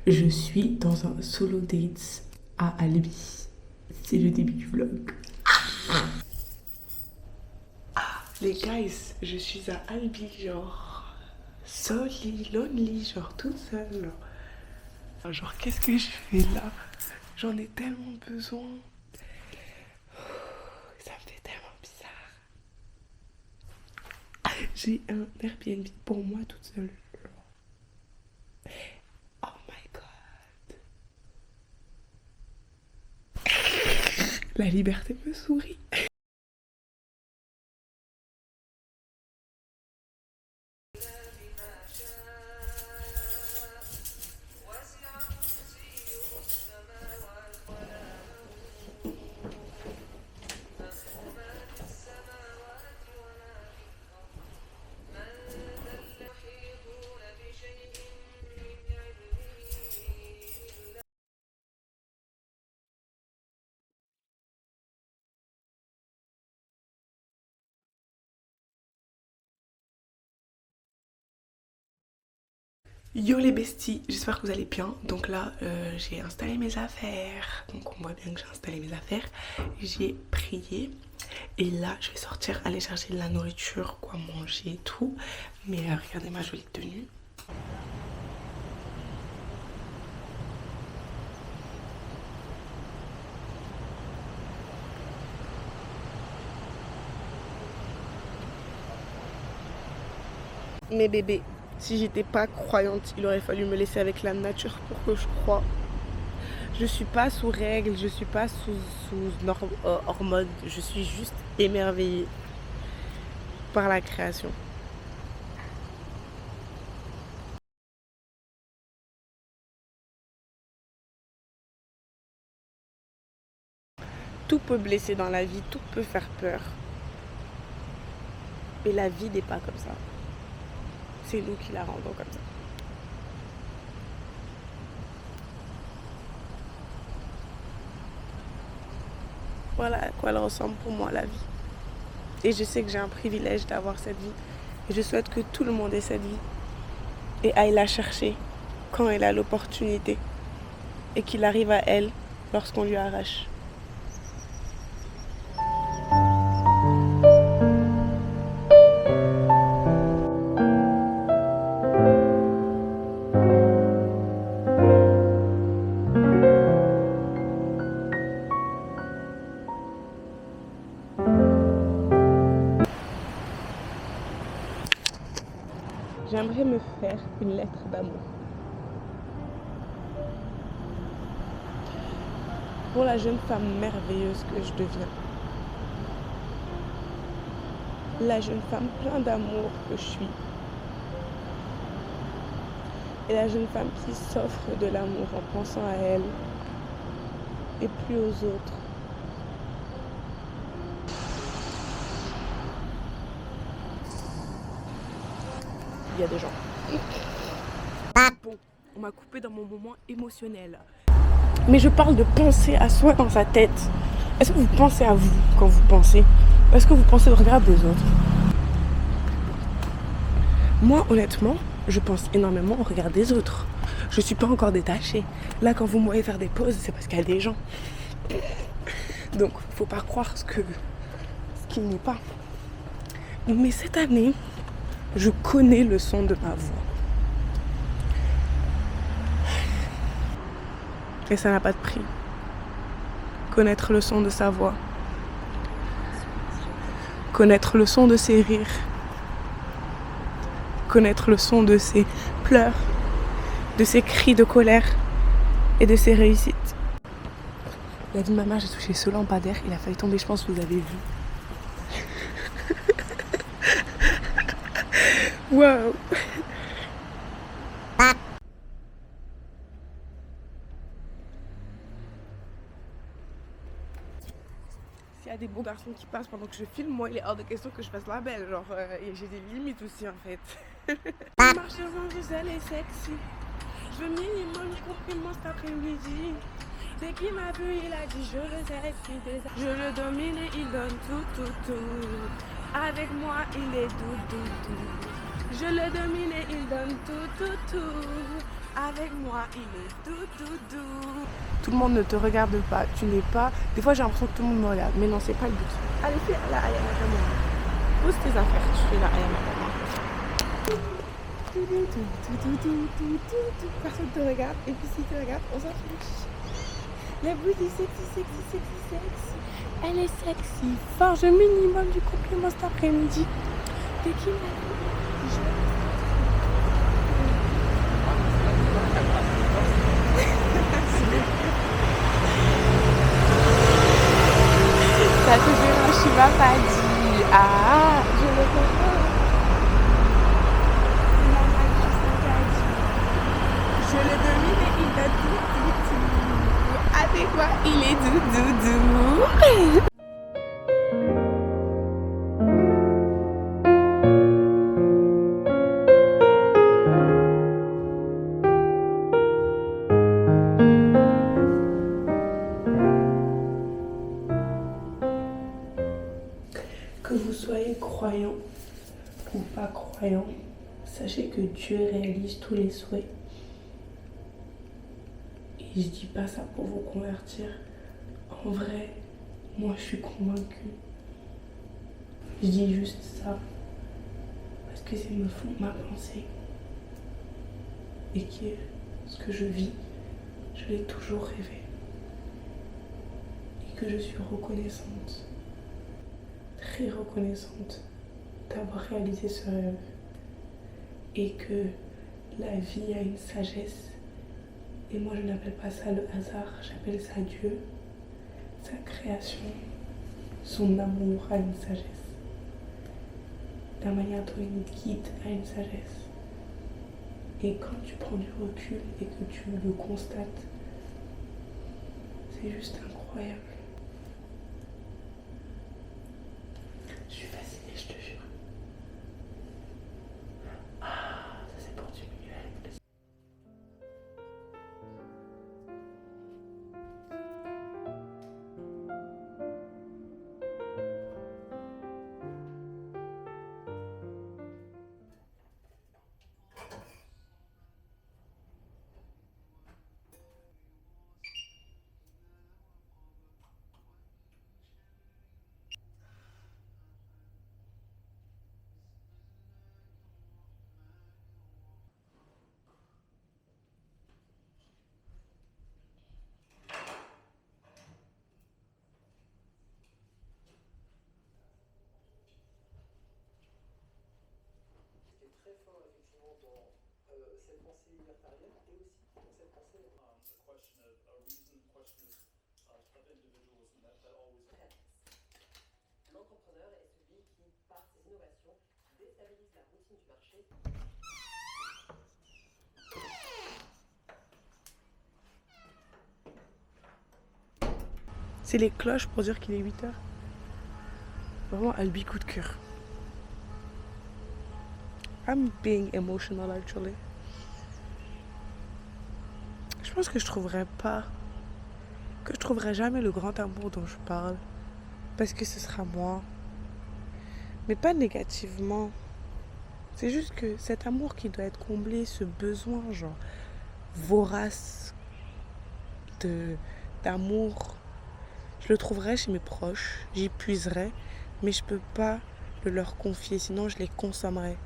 Je suis dans un solo date à Albi. C'est le début du vlog. Les guys, je suis à Albi, genre solely, lonely, genre toute seule. Genre, qu'est-ce que je fais là? J'en ai tellement besoin. Ça me fait tellement bizarre. J'ai un Airbnb pour moi toute seule. Oh my god. La liberté me sourit. Yo les besties, j'espère que vous allez bien. Donc là, j'ai installé mes affaires. Donc on voit bien que j'ai installé mes affaires. J'ai prié. Et là, je vais sortir, aller chercher de la nourriture, quoi manger et tout. Mais regardez ma jolie tenue. Mes bébés, si j'étais pas croyante, il aurait fallu me laisser avec la nature pour que je croie. Je suis pas sous règles, je suis pas sous hormones, je suis juste émerveillée par la création. Tout peut blesser dans la vie, tout peut faire peur. Mais la vie n'est pas comme ça. C'est nous qui la rendons comme ça. Voilà à quoi elle ressemble pour moi la vie. Et je sais que j'ai un privilège d'avoir cette vie. Et je souhaite que tout le monde ait cette vie. Et aille la chercher quand elle a l'opportunité. Et qu'il arrive à elle lorsqu'on lui arrache. J'aimerais me faire une lettre d'amour. Pour la jeune femme merveilleuse que je deviens. La jeune femme pleine d'amour que je suis. Et la jeune femme qui s'offre de l'amour en pensant à elle et plus aux autres. Il y a des gens. Bon, on m'a coupé dans mon moment émotionnel. Mais je parle de penser à soi dans sa tête. Est-ce que vous pensez à vous quand vous pensez? Est-ce que vous pensez au regard des autres? Moi, honnêtement, je pense énormément au regard des autres. Je suis pas encore détachée. Là, quand vous me voyez faire des pauses, c'est parce qu'il y a des gens. Donc, faut pas croire ce qui n'est pas. Mais cette année, je connais le son de ma voix. Et ça n'a pas de prix. Connaître le son de sa voix. Connaître le son de ses rires. Connaître le son de ses pleurs, de ses cris de colère et de ses réussites. La vie de ma mère, j'ai touché ce lampadaire, il a failli tomber, je pense que vous avez vu. Wow. S'il y a des beaux garçons qui passent pendant que je filme, moi il est hors de question que je fasse la belle. Genre, j'ai des limites aussi en fait. Marche devant vous, elle est sexy. Je veux minimum, j'ai compris moi cet après-midi. Dès qu'il m'a vu, il a dit je le sexy. Je le domine et il donne tout. Avec moi, il est tout. Je le domine et il donne tout. avec moi, il est doudou. Tout le monde ne te regarde pas, tu n'es pas... Des fois j'ai l'impression que tout le monde me regarde, mais non, c'est pas le but. Allez, fais la Ayana comme moi. Pose tes affaires, tu fais la Ayana comme moi. Personne ne te regarde, et puis s'il te regarde, on s'en fiche. La bouche est sexy, sexy, sexy, sexy. Elle est sexy. Forge minimum du compliment cet après-midi. Dès qu'il m'a ça te dérange, tu m'as pas dit. Ah, je le comprends. Je le domine et il a tout. Avec moi, il est doudou. Que vous soyez croyant ou pas croyant, sachez que Dieu réalise tous les souhaits. Et je dis pas ça pour vous convertir. En vrai, moi je suis convaincue. Je dis juste ça parce que c'est ma pensée. Et que ce que je vis, je l'ai toujours rêvé. Et que je suis reconnaissante. Très reconnaissante d'avoir réalisé ce rêve et que la vie a une sagesse et moi je n'appelle pas ça le hasard, j'appelle ça Dieu, sa création, son amour a une sagesse, la manière dont il nous guide a une sagesse et quand tu prends du recul et que tu le constates, c'est juste incroyable. Je suis fascinée, je te jure. Ah, ça c'est pour du milieu avec plaisir. Très fort effectivement dans cette pensée libertarienne et aussi dans cette pensée l'entrepreneur est celui qui, par ses innovations, déstabilise la routine du marché. C'est les cloches pour dire qu'il est 8h. Vraiment, Albi coup de cœur. I'm being emotional actually. Je pense que je trouverai jamais le grand amour dont je parle. Parce que ce sera moi. Mais pas négativement. C'est juste que cet amour qui doit être comblé, ce besoin genre vorace d'amour, je le trouverai chez mes proches, j'y puiserai, mais je peux pas le leur confier, sinon je les consommerai.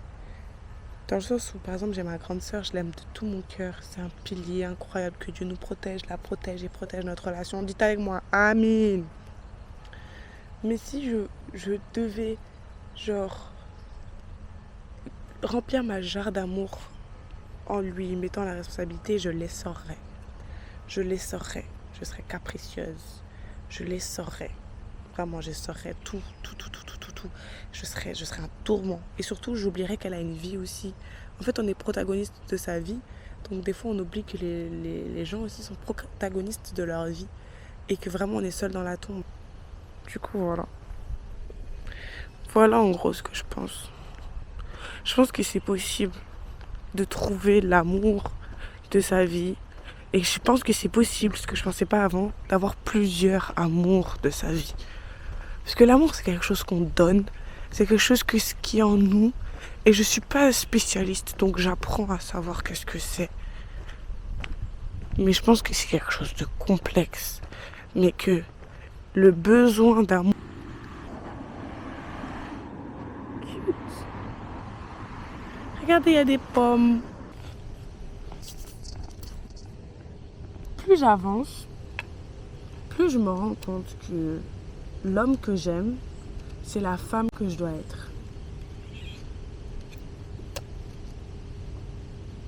Dans le sens où, par exemple, j'ai ma grande sœur, je l'aime de tout mon cœur. C'est un pilier incroyable, que Dieu nous protège, la protège et protège notre relation. Dites avec moi, Amen. Mais si je devais, genre, remplir ma jarre d'amour en lui mettant la responsabilité, je l'essorerais. Je l'essorerais. Je serais capricieuse. Je l'essorerais. Vraiment, j'essorerais tout. Je serais un tourment. Et surtout, j'oublierais qu'elle a une vie aussi. En fait, on est protagoniste de sa vie. Donc, des fois, on oublie que les gens aussi sont protagonistes de leur vie. Et que vraiment, on est seul dans la tombe. Du coup, voilà. Voilà en gros ce que je pense. Je pense que c'est possible de trouver l'amour de sa vie. Et je pense que c'est possible, ce que je ne pensais pas avant, d'avoir plusieurs amours de sa vie. Parce que l'amour, c'est quelque chose qu'on donne. C'est quelque chose qui est en nous. Et je ne suis pas spécialiste, donc j'apprends à savoir qu'est-ce que c'est. Mais je pense que c'est quelque chose de complexe. Mais que le besoin d'amour... Regardez, il y a des pommes. Plus j'avance, plus je me rends compte que l'homme que j'aime, c'est la femme que je dois être.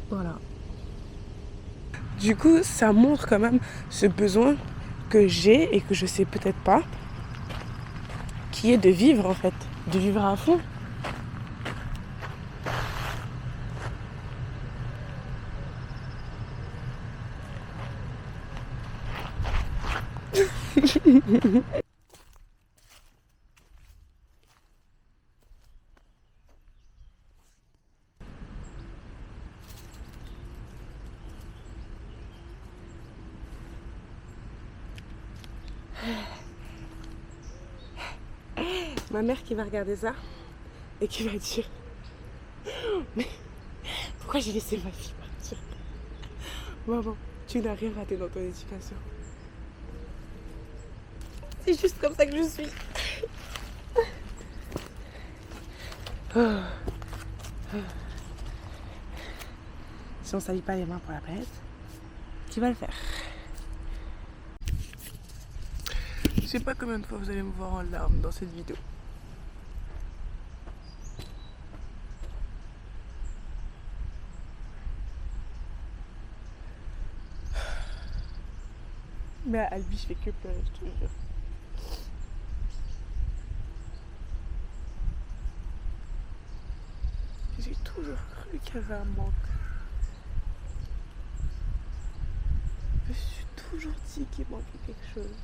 Voilà. Du coup, ça montre quand même ce besoin que j'ai et que je sais peut-être pas, qui est de vivre en fait, de vivre à fond. Ma mère qui va regarder ça et qui va dire mais pourquoi j'ai laissé ma fille partir? Maman, tu n'as rien raté dans ton éducation. C'est juste comme ça que je suis. Si on ne salit pas les mains pour la planète, qui va le faire? Je sais pas combien de fois vous allez me voir en larmes dans cette vidéo. Mais à Albi, je fais que pleurer, je te jure. J'ai toujours cru qu'il y avait un manque. Je me suis toujours dit qu'il manquait quelque chose.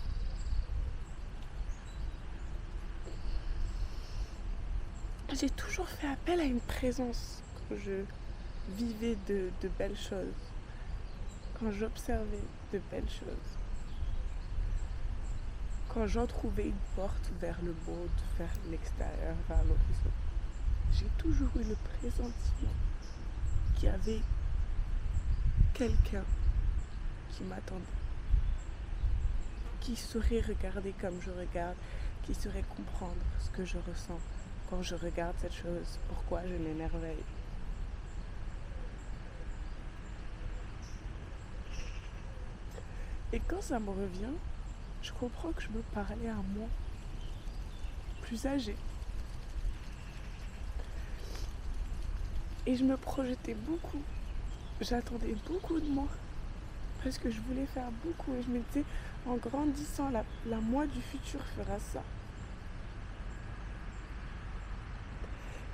J'ai toujours fait appel à une présence quand je vivais de belles choses, quand j'observais de belles choses, quand j'entrouvais une porte vers le monde, vers l'extérieur, vers l'horizon. J'ai toujours eu le pressentiment qu'il y avait quelqu'un qui m'attendait, qui saurait regarder comme je regarde, qui saurait comprendre ce que je ressens quand je regarde cette chose, pourquoi je m'émerveille. Et quand ça me revient, je comprends que je me parlais à moi, plus âgée. Et je me projetais beaucoup. J'attendais beaucoup de moi. Parce que je voulais faire beaucoup. Et je me disais, en grandissant, la moi du futur fera ça.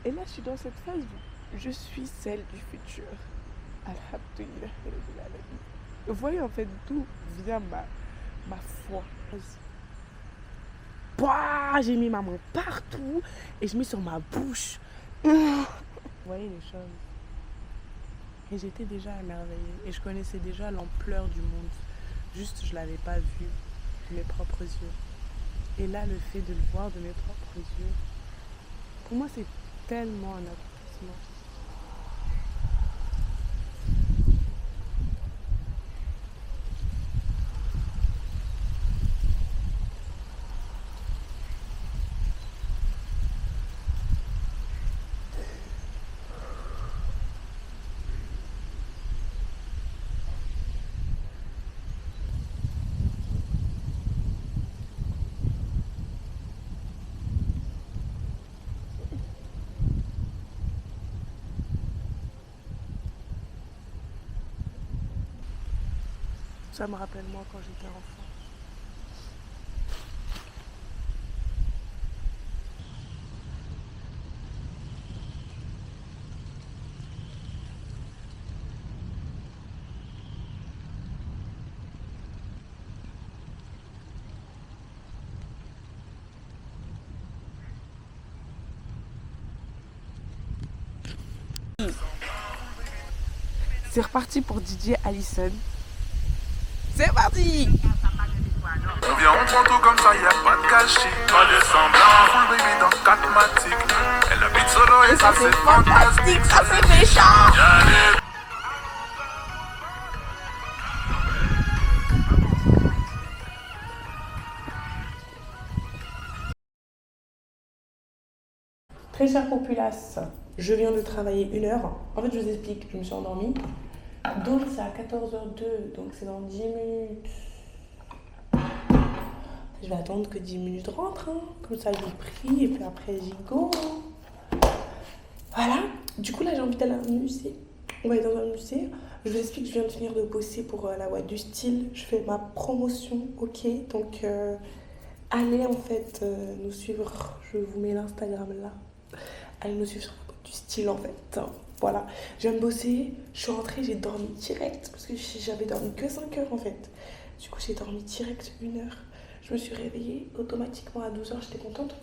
Et là, je suis dans cette phase où je suis celle du futur. Alhamdulillah. Vous voyez en fait d'où vient ma foi. Bah, j'ai mis ma main partout et je mets sur ma bouche. Vous voyez les choses. Et j'étais déjà émerveillée et je connaissais déjà l'ampleur du monde. Juste, je ne l'avais pas vu de mes propres yeux. Et là, le fait de le voir de mes propres yeux, pour moi, c'est tellement un accomplissement. Ça me rappelle moi quand j'étais enfant. C'est reparti pour Didier Allison. C'est parti! On vient, on prend tout comme ça, y'a pas de gâchis. Pas de semblant, full baby dans 4 matiques. Elle habite solo et ça c'est fantastique, ça c'est méchant! Très chère populace, je viens de travailler 1 heure. En fait, je vous explique, je me suis endormie. Donc, c'est à 14h02, donc c'est dans 10 minutes. Je vais attendre que 10 minutes rentrent, hein. Comme ça, je prie et puis après, j'y go. Voilà. Du coup, là, j'ai envie d'aller à un musée. On va aller dans un musée. Je vous explique, je viens de finir de bosser pour la boîte du style. Je fais ma promotion, ok. Donc, allez en fait nous suivre. Je vous mets l'Instagram là. Allez nous suivre sur la boîte du style en fait. Voilà. Je viens de bosser. Je suis rentrée, j'ai dormi direct. Parce que j'avais dormi que 5 heures en fait. Du coup, j'ai dormi direct 1 heure. Je me suis réveillée automatiquement à 12h. J'étais contente.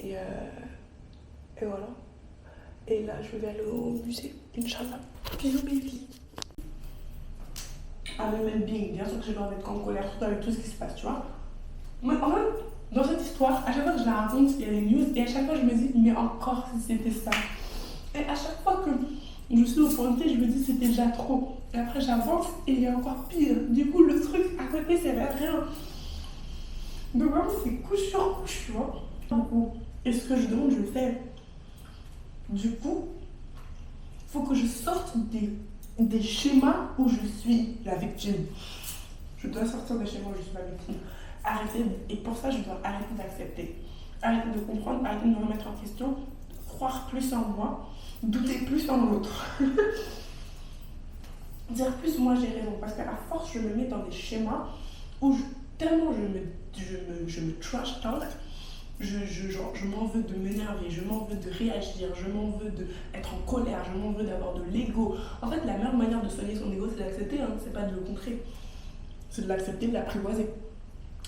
Et voilà. Et là, je vais aller au musée, Inch'Allah. Bisous, baby. Avec même Bing, bien sûr que j'ai pas envie d'être en colère, surtout avec tout ce qui se passe, tu vois. Mais en fait, dans cette histoire, à chaque fois que je la raconte, il y a des news, et à chaque fois, je me dis, mais encore si c'était ça. Et à chaque fois que je suis au pointé, je me dis, c'était déjà trop. Et après, j'avance, et il y a encore pire. Du coup, le truc à côté, c'est rien. Donc, vraiment, c'est couche sur couche, tu vois. Du coup, et ce que je demande, je le fais. Du coup, il faut que je sorte des schémas où je suis la victime. Je dois sortir des schémas où je suis la victime. Et pour ça, je dois arrêter d'accepter. Arrêter de comprendre, arrêter de me remettre en question, croire plus en moi, douter plus en l'autre. Dire plus moi j'ai raison. Parce qu'à force, je me mets dans des schémas où tellement je me trash talk. Je m'en veux de m'énerver, je m'en veux de réagir, je m'en veux d'être en colère, je m'en veux d'avoir de l'ego. En fait, la meilleure manière de soigner son ego, c'est d'accepter, hein, c'est pas de le contrer. C'est de l'accepter, de l'apprivoiser.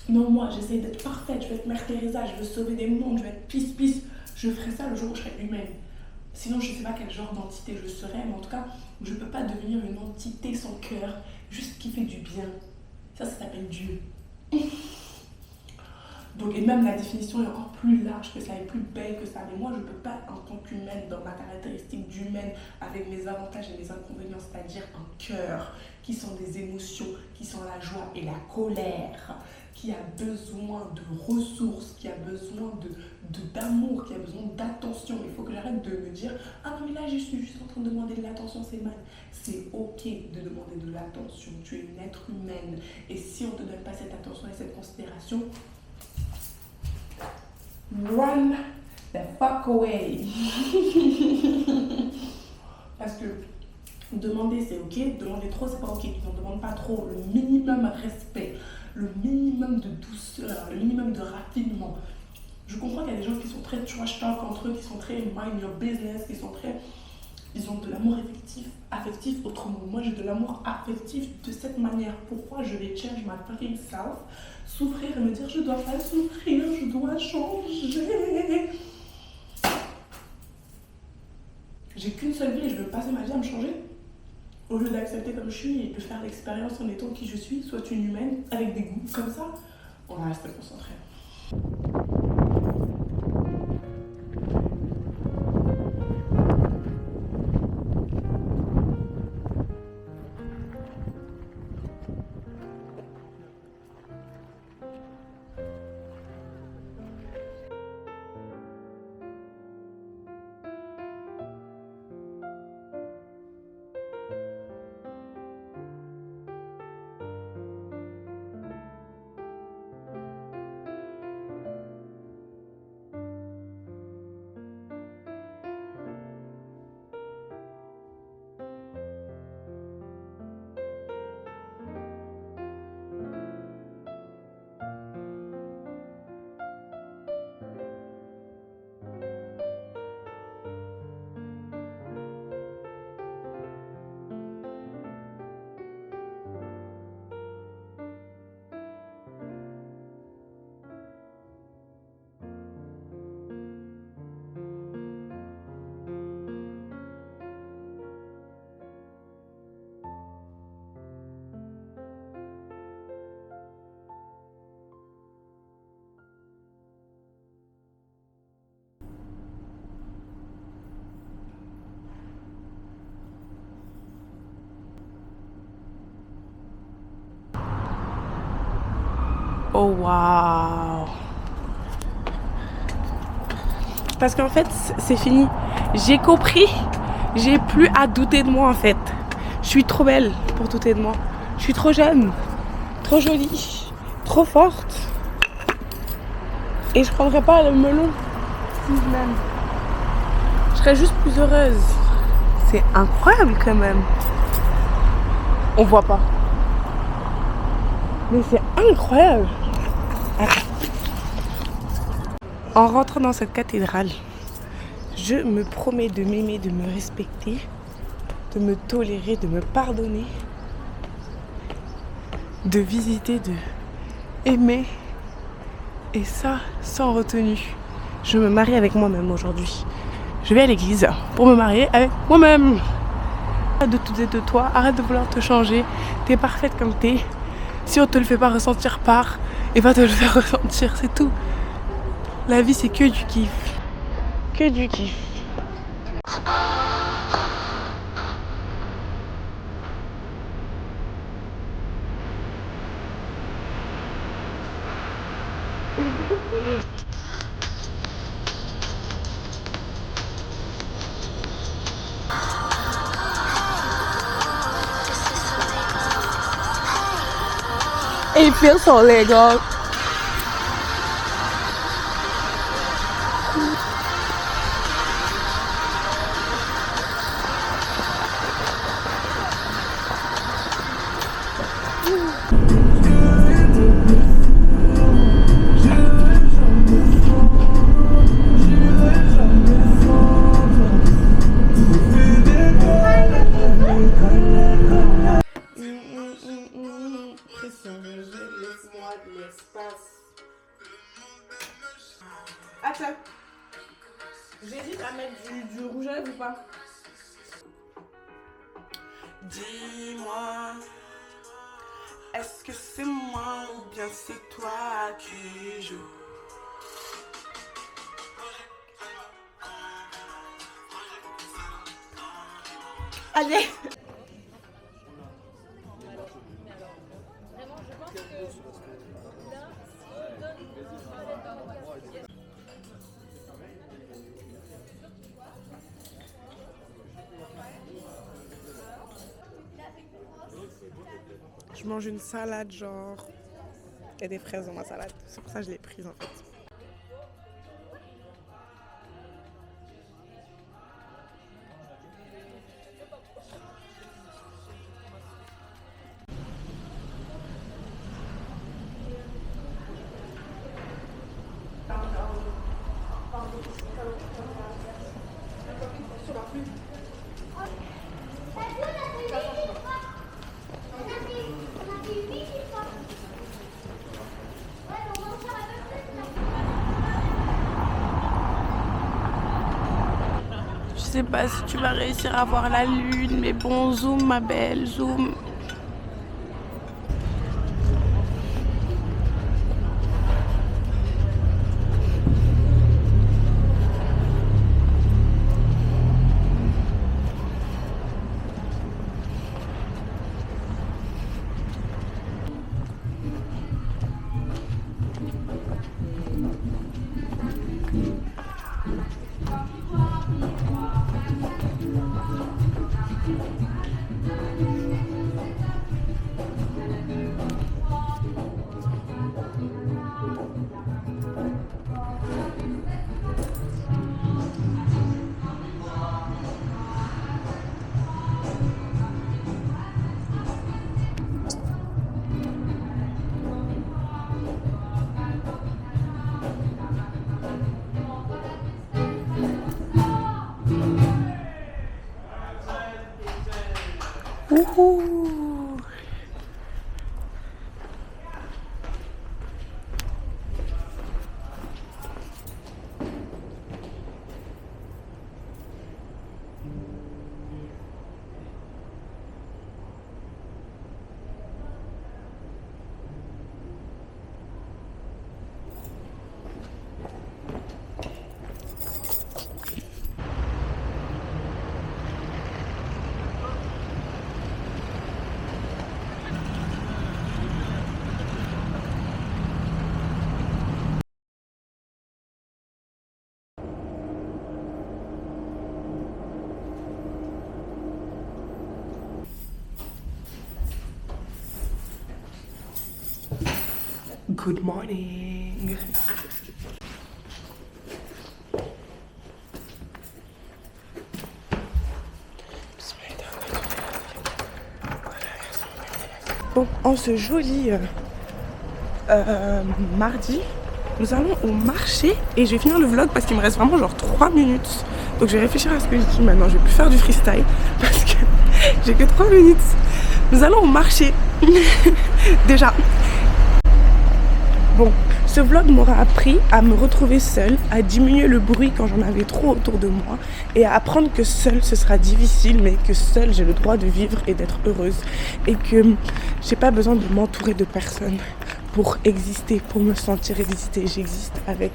Non, moi, j'essaie d'être parfaite, je veux être Mère Teresa, je veux sauver des mondes, je veux être peace. Je ferai ça le jour où je serai humaine. Sinon, je sais pas quel genre d'entité je serai, mais en tout cas, je peux pas devenir une entité sans cœur, juste qui fait du bien. Ça s'appelle Dieu. Donc, et même la définition est encore plus large que ça, est plus belle que ça. Mais moi, je ne peux pas, en tant qu'humaine, dans ma caractéristique d'humaine, avec mes avantages et mes inconvénients, c'est-à-dire un cœur, qui sont des émotions, qui sont la joie et la colère, qui a besoin de ressources, qui a besoin d'amour, qui a besoin d'attention. Il faut que j'arrête de me dire « Ah non, mais là, je suis juste en train de demander de l'attention, c'est mal. » C'est ok de demander de l'attention. Tu es une être humaine. Et si on ne te donne pas cette attention et cette considération, run the fuck away. Parce que demander c'est ok, demander trop c'est pas ok. On ne demande pas trop, le minimum respect, le minimum de douceur, le minimum de raffinement. Je comprends qu'il y a des gens qui sont très trash talk entre eux, qui sont très mind your business, ils ont de l'amour affectif autrement. Moi j'ai de l'amour affectif de cette manière. Pourquoi je vais change my fucking self, souffrir et me dire je dois pas souffrir, je dois changer. J'ai qu'une seule vie et je veux passer ma vie à me changer. Au lieu d'accepter comme je suis et de faire l'expérience en étant qui je suis, soit une humaine avec des goûts comme ça, on va rester concentré. Oh wow. Parce qu'en fait, c'est fini. J'ai compris. J'ai plus à douter de moi en fait. Je suis trop belle pour douter de moi. Je suis trop jeune, trop jolie, trop forte. Et je prendrais pas le melon si je m'aime. Je serais juste plus heureuse. C'est incroyable quand même. On voit pas. Mais c'est incroyable. Attends. En rentrant dans cette cathédrale, je me promets de m'aimer, de me respecter, de me tolérer, de me pardonner, de visiter, de aimer. Et ça, sans retenue. Je me marie avec moi-même aujourd'hui. Je vais à l'église pour me marier avec moi-même. Arrête de douter de toi, arrête de vouloir te changer. T'es parfaite comme t'es. Si on te le fait pas ressentir, pars et va te le faire ressentir, c'est tout. La vie, c'est que du kiff. Que du kiff. It feels so legal. Attends, j'hésite à mettre du rouge à lèvres ou pas? Dis-moi, est-ce que c'est moi ou bien c'est toi qui joues? Allez! Je mange une salade genre... Il y a des fraises dans ma salade. C'est pour ça que je l'ai prise en fait. Je sais pas si tu vas réussir à voir la lune, mais bon, zoom ma belle, zoom. Wouhou! Good morning. Bon, en ce joli mardi, nous allons au marché et je vais finir le vlog parce qu'il me reste vraiment genre 3 minutes. Donc je vais réfléchir à ce que je dis maintenant. Je vais plus faire du freestyle parce que j'ai que 3 minutes. Nous allons au marché. Déjà. Bon, ce vlog m'aura appris à me retrouver seule, à diminuer le bruit quand j'en avais trop autour de moi et à apprendre que seule ce sera difficile mais que seule j'ai le droit de vivre et d'être heureuse et que j'ai pas besoin de m'entourer de personnes pour exister, pour me sentir exister. J'existe avec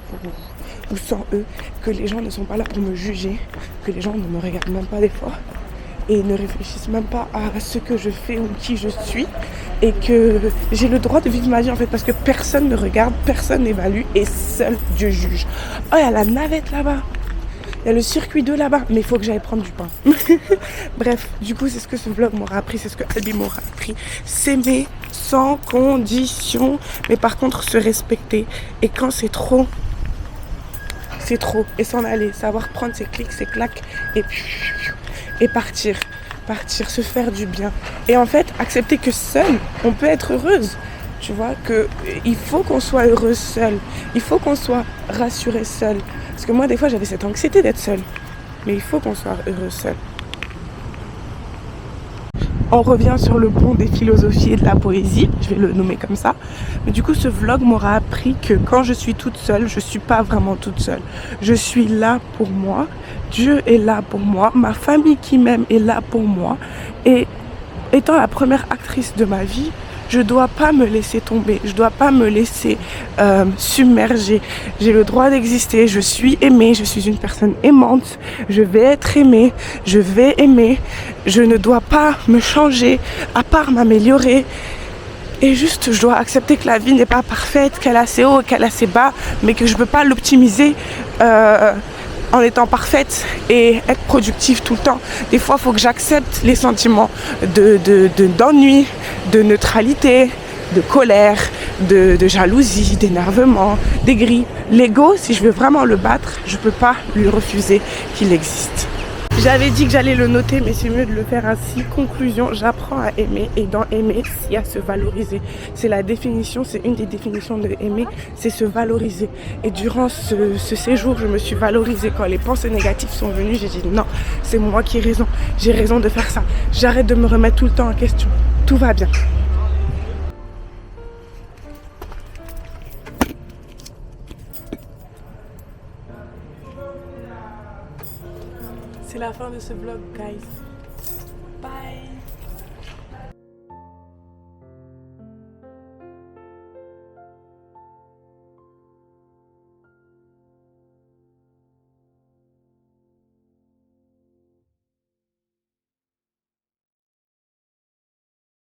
ou sans eux, que les gens ne sont pas là pour me juger, que les gens ne me regardent même pas des fois et ne réfléchissent même pas à ce que je fais ou qui je suis et que j'ai le droit de vivre ma vie en fait parce que personne ne regarde, personne n'évalue et seul Dieu juge. Oh, il y a la navette là-bas, il y a le circuit 2 là-bas, mais il faut que j'aille prendre du pain. Bref, du coup c'est ce que ce vlog m'aura appris, c'est ce que Albi m'aura appris. S'aimer sans condition, mais par contre se respecter et quand c'est trop et s'en aller, savoir prendre ses clics, ses claques et partir, se faire du bien. Et en fait, accepter que seule, on peut être heureuse. Tu vois, qu'il faut qu'on soit heureuse seule. Il faut qu'on soit rassurée seule. Parce que moi, des fois, j'avais cette anxiété d'être seule. Mais il faut qu'on soit heureuse seule. On revient sur le pont des philosophies et de la poésie, je vais le nommer comme ça. Mais du coup, ce vlog m'aura appris que quand je suis toute seule, je ne suis pas vraiment toute seule. Je suis là pour moi, Dieu est là pour moi, ma famille qui m'aime est là pour moi. Et étant la première actrice de ma vie, je ne dois pas me laisser tomber, je ne dois pas me laisser submerger. J'ai le droit d'exister, je suis aimée, je suis une personne aimante, je vais être aimée, je vais aimer. Je ne dois pas me changer, à part m'améliorer. Et juste, je dois accepter que la vie n'est pas parfaite, qu'elle a ses hauts et qu'elle a ses bas, mais que je ne peux pas l'optimiser en étant parfaite et être productive tout le temps. Des fois, il faut que j'accepte les sentiments d'ennui, de neutralité, de colère, de jalousie, d'énervement, d'aigri. L'ego, si je veux vraiment le battre, je ne peux pas lui refuser qu'il existe. J'avais dit que j'allais le noter, mais c'est mieux de le faire ainsi. Conclusion, j'apprends à aimer et dans aimer, il y a se valoriser. C'est la définition, c'est une des définitions de aimer, c'est se valoriser. Et durant ce séjour, je me suis valorisée. Quand les pensées négatives sont venues, j'ai dit non, c'est moi qui ai raison. J'ai raison de faire ça. J'arrête de me remettre tout le temps en question. Tout va bien. C'est la fin de ce vlog, guys.